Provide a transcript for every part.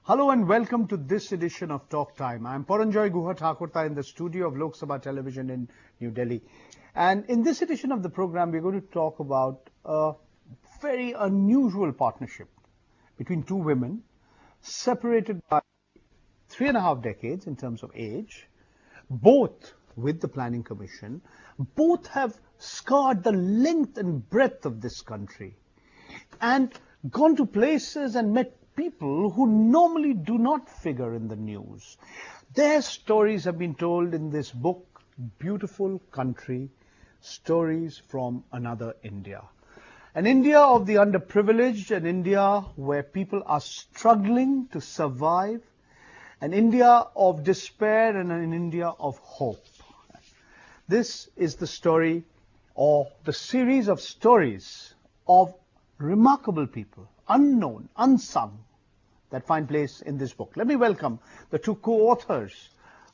Hello and welcome to this edition of Talktime. I'm Pranonjoy Guha Thakurta in the studio of Lok Sabha Television in New Delhi. And in this edition of the program, we're going to talk about a very unusual partnership between two women, separated by 3.5 decades in terms of age, both with the Planning Commission. Both have scarred the length and breadth of this country and gone to places and met people who normally do not figure in the news. Their stories have been told in this book, Beautiful Country, Stories from Another India. An India of the underprivileged, an India where people are struggling to survive, an India of despair and an India of hope. This is the story or the series of stories of remarkable people, unknown, unsung, that find place in this book. Let me welcome the two co-authors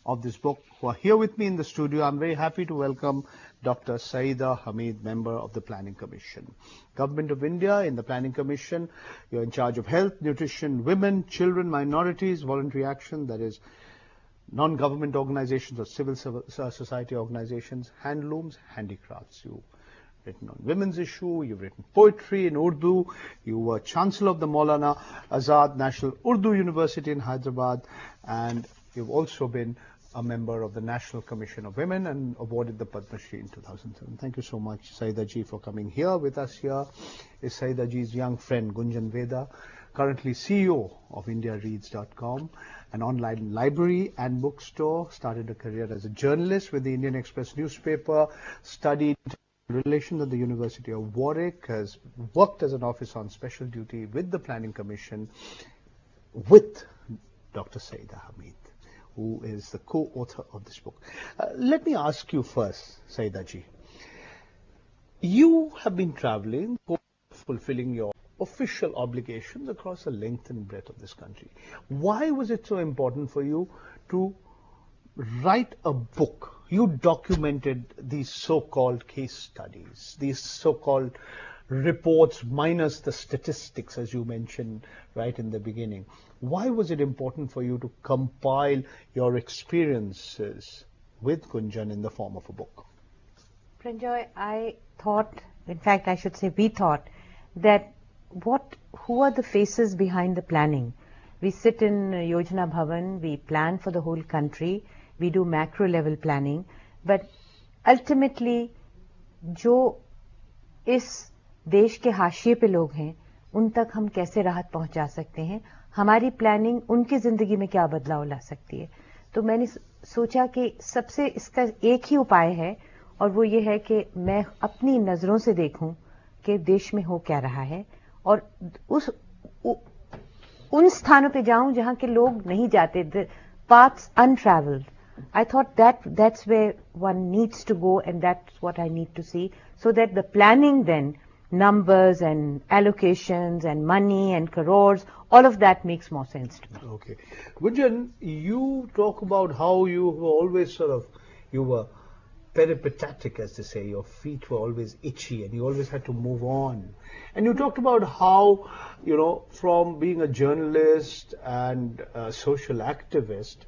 of this book who are here with me in the studio. I'm very happy to welcome Dr. Syeda Hameed, member of the Planning Commission. Government of India in the Planning Commission, you're in charge of health, nutrition, women, children, minorities, voluntary action, that is non-government organizations or civil society organizations, handlooms, handicrafts. You've written on women's issue, you've written poetry in Urdu, you were Chancellor of the Maulana Azad National Urdu University in Hyderabad, and you've also been a member of the National Commission of Women and awarded the Padma Shri in 2007. Thank you so much, Syeda ji, for coming here with us. Here is Syeda ji's young friend, Gunjan Veda, currently CEO of IndiaReads.com, an online library and bookstore, started a career as a journalist with the Indian Express newspaper, studied relations at the University of Warwick, has worked as an officer on special duty with the Planning Commission with Dr. Syeda Hameed, who is the co-author of this book. Let me ask you first, Syeda ji. You have been traveling, fulfilling your official obligations across the length and breadth of this country. Why was it so important for you to write a book? You documented these so-called case studies, these so-called reports minus the statistics, as you mentioned right in the beginning. Why was it important for you to compile your experiences with Gunjan in the form of a book? Pranjoy, I thought, in fact I should say we thought, that who are the faces behind the planning? We sit in Yojana Bhavan, we plan for the whole country, we do macro level planning, but ultimately जो इस देश के हाशिए पे लोग हैं उन तक हम कैसे राहत पहुंचा सकते हैं, हमारी प्लानिंग उनकी जिंदगी में क्या बदलाव ला सकती है. तो मैंने सोचा कि सबसे इसका एक ही उपाय है और वो ये है कि मैं अपनी नजरों से देखूं कि देश में हो क्या रहा है और उन स्थानों पे जाऊं जहां के लोग नहीं जाते, the paths untraveled. I thought that's where one needs to go, and that's what I need to see, so that the planning then, numbers and allocations and money and crores, all of that makes more sense to me. Okay. Gunjan, you talk about how you were always you were peripatetic, as they say, your feet were always itchy and you always had to move on. And you talked about how, from being a journalist and a social activist,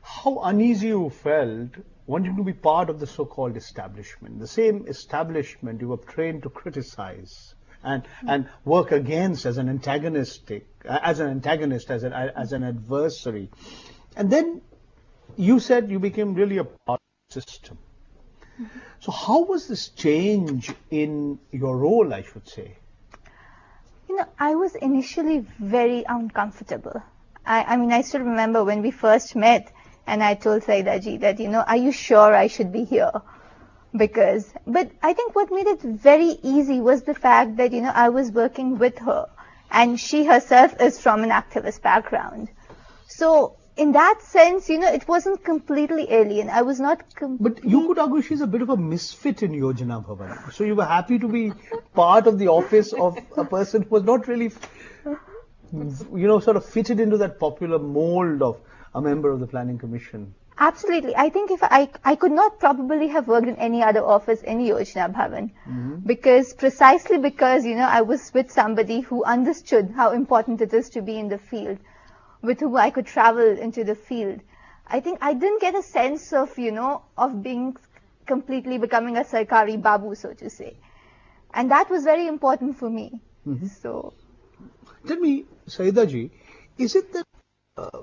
how uneasy you felt wanting to be part of the so-called establishment. The same establishment you were trained to criticize and work against as an antagonist, as an adversary. And then you said you became really a part of the system. So how was this change in your role, I should say? I was initially very uncomfortable. I still remember when we first met and I told Syeda ji that, are you sure I should be here? But I think what made it very easy was the fact that, I was working with her and she herself is from an activist background. So in that sense, it wasn't completely alien. I was not But you could argue she's a bit of a misfit in Yojana Bhavan. So you were happy to be part of the office of a person who was not really, sort of fitted into that popular mold of a member of the Planning Commission. Absolutely. I think if I could not probably have worked in any other office in Yojana Bhavan, precisely because, I was with somebody who understood how important it is to be in the field. with whom I could travel into the field. I think I didn't get a sense of, of being completely becoming a Sarkari Babu, so to say. And that was very important for me. So, tell me, Saida ji, is it that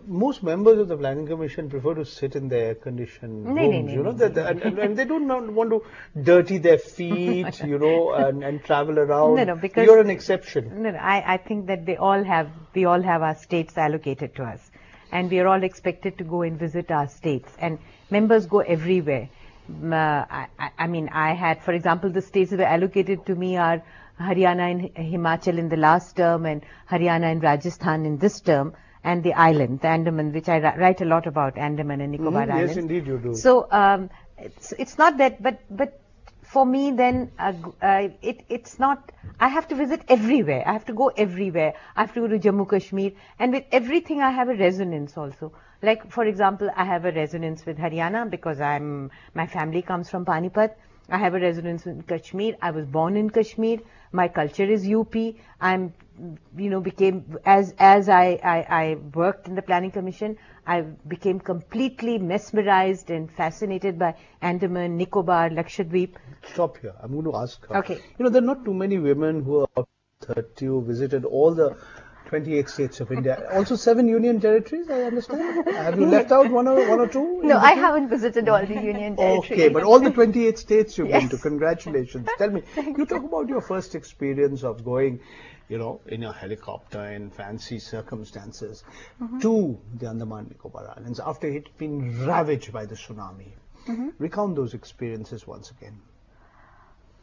most members of the Planning Commission prefer to sit in their air-conditioned rooms, and they do not want to dirty their feet, and travel around? No, because you're an exception. No, I think that we all have our states allocated to us, and we are all expected to go and visit our states, and members go everywhere. I mean, I had, for example, the states that were allocated to me are Haryana and Himachal in the last term, and Haryana and Rajasthan in this term, and the island, the Andaman, which I write a lot about, Andaman and Nicobar Islands. Yes, indeed you do. So it's not that, but for me then it's not. I have to visit everywhere. I have to go everywhere. I have to go to Jammu Kashmir, and with everything I have a resonance also. Like, for example, I have a resonance with Haryana because my family comes from Panipat. I have a resonance in Kashmir. I was born in Kashmir. My culture is UP. Became as I worked in the Planning Commission, I became completely mesmerized and fascinated by Andaman, Nicobar, Lakshadweep. Stop here. I'm going to ask her. Okay. There are not too many women who are 30 who visited all the 28 states of India. Also 7 union territories, I understand. Have you left out one or two? No, I haven't visited all the union territories. Okay, but all the 28 states you've been Yes. to. Congratulations. Tell me, you talk about your first experience of going, in a helicopter in fancy circumstances to the Andaman Nicobar Islands after it had been ravaged by the tsunami. Recount those experiences once again.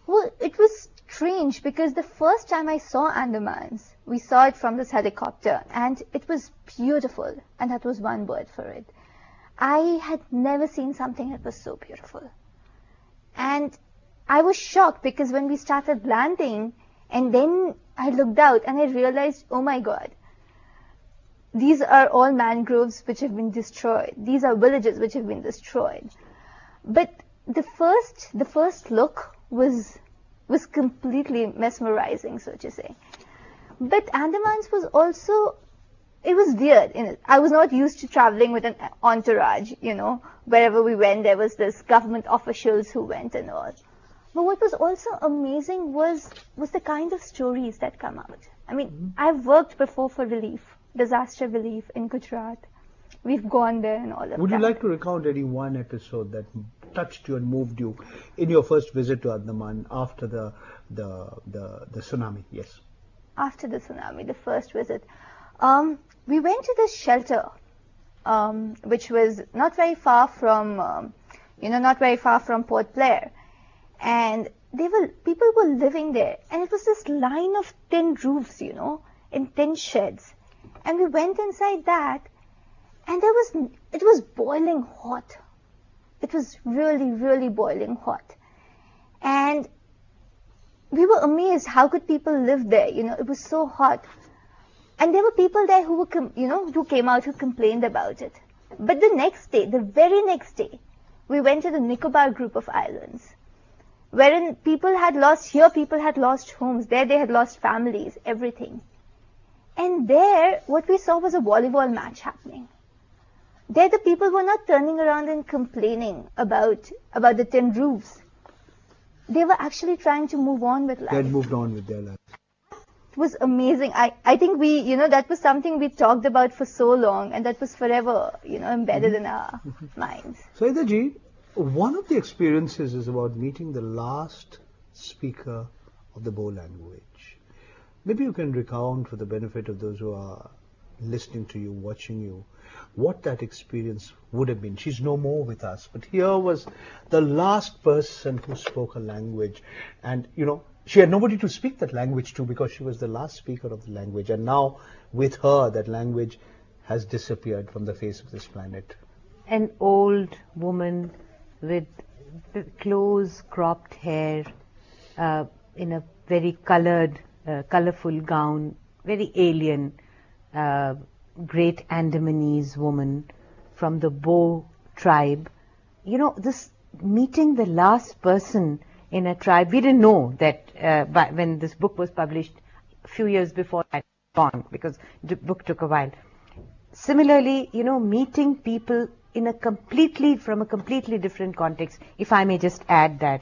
Well, it was strange because the first time I saw Andamans, we saw it from this helicopter, and it was beautiful, and that was one word for it. I had never seen something that was so beautiful. And I was shocked because when we started landing, and then I looked out and I realized, oh my God, these are all mangroves which have been destroyed. These are villages which have been destroyed. But the first look was completely mesmerizing, so to say. But Andamans was also, it was weird. I was not used to traveling with an entourage, wherever we went there was this government officials who went and all. But what was also amazing was the kind of stories that come out. I mean, I've worked before for relief, disaster relief in Gujarat. We've gone there and all of that. Would you like to recount any one episode that touched you and moved you in your first visit to Andaman after the tsunami? Yes. After the tsunami, the first visit, we went to this shelter, which was not very far from, Port Blair, and people were living there, and it was this line of tin roofs, in tin sheds, and we went inside that, and it was boiling hot. It was really, really boiling hot. And we were amazed, how could people live there? It was so hot. And there were people there who who came out, who complained about it. But the very next day, we went to the Nicobar group of islands, wherein people had lost homes. There they had lost families, everything. And there, what we saw was a volleyball match happening. There the people were not turning around and complaining about the tin roofs. They were actually trying to move on with life. They had moved on with their life. It was amazing. I think that was something we talked about for so long, and that was forever, embedded in our minds. Saida ji, one of the experiences is about meeting the last speaker of the Bo language. Maybe you can recount for the benefit of those who are listening to you, watching you, what that experience would have been. She's no more with us, but here was the last person who spoke a language, and she had nobody to speak that language to because she was the last speaker of the language, and now with her that language has disappeared from the face of this planet. An old woman with close cropped hair, in a very colorful gown, very alien, great Andamanese woman from the Bo tribe. This meeting the last person in a tribe, we didn't know that when this book was published a few years before I had gone, because the book took a while. similarly, you know, meeting people in a from a completely different context, if I may just add that.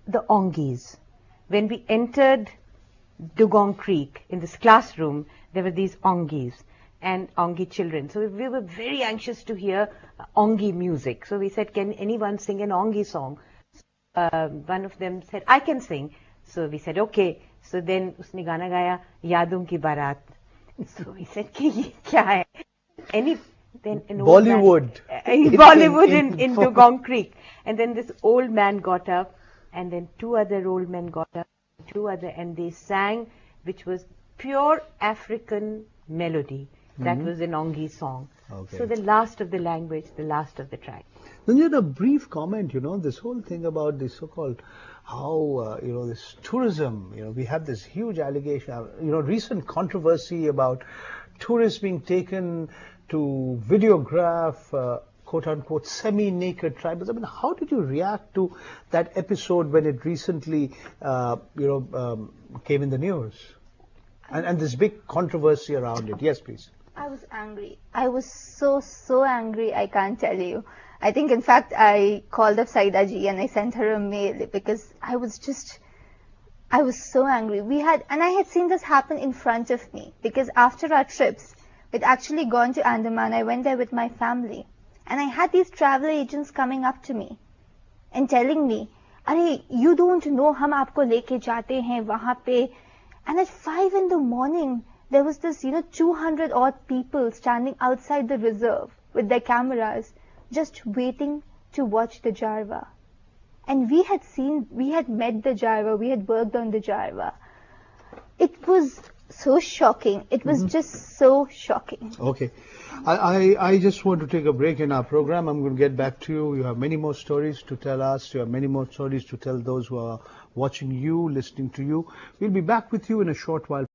The Ongis. When we entered Dugong Creek in this classroom, there were these Ongis and Ongi children. So we were very anxious to hear Ongi music. So we said, can anyone sing an Ongi song? One of them said, I can sing. So we said, okay. So then usne gana gaya, Yadon Ki Barat. So we said, ki ye kya hai? Then an old Bollywood. Bollywood in Dugong Creek. And then this old man got up, and then two other old men got up, and they sang, which was pure African melody. That was an Ongi song. Okay. So the last of the language, the last of the tribe. Then you had a brief comment, you know, this whole thing about the so-called how, you know, this tourism, you know, we have this huge allegation, you know, recent controversy about tourists being taken to videograph, quote-unquote, semi-naked tribals. I mean, how did you react to that episode when it recently, came in the news? And this big controversy around it. Yes, please. I was angry. I was so angry, I can't tell you. I think, in fact, I called up Syeda ji and I sent her a mail because I was so angry. And I had seen this happen in front of me because after our trips, we'd actually gone to Andaman. I went there with my family. And I had these travel agents coming up to me and telling me, "Arey, you don't know, hum aapko leke jaate hain wahan pe." And at 5 in the morning, there was this, 200 odd people standing outside the reserve with their cameras, just waiting to watch the Jarwa. And we had met the Jarwa, we had worked on the Jarwa. It was so shocking. It was just so shocking. Okay. I just want to take a break in our program. I'm going to get back to you. You have many more stories to tell us. You have many more stories to tell those who are watching you, listening to you. We'll be back with you in a short while.